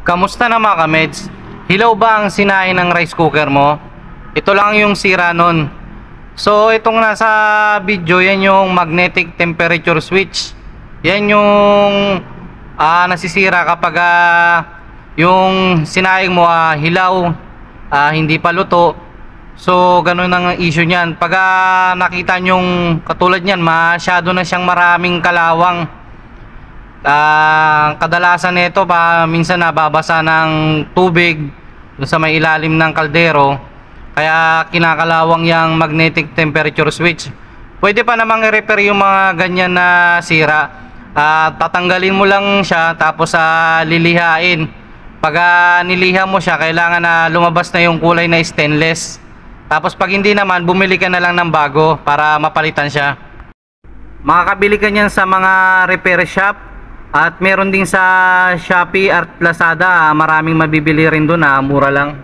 Kamusta na mga kameds? Hilaw ba ang sinain ng rice cooker mo? Ito lang yung sira nun. So itong nasa video, yan yung magnetic temperature switch. Yan yung nasisira kapag yung sinaing mo hilaw, hindi pa luto. So ganun ang issue niyan. Pag nakita nyong katulad niyan, masyado na siyang maraming kalawang. Kadalasan nito minsan nababasa ng tubig dun sa may ilalim ng kaldero, kaya kinakalawang yung magnetic temperature switch. Pwede pa namang i-repair yung mga ganyan na sira. Tatanggalin mo lang siya, tapos lilihain. Pag niliha mo siya, kailangan na lumabas na yung kulay na stainless. Tapos pag hindi naman, bumili ka na lang ng bago para mapalitan siya. Makakabili ka niyan sa mga repair shop. At meron din sa Shopee at Lazada, maraming mabibili rin doon, mura lang.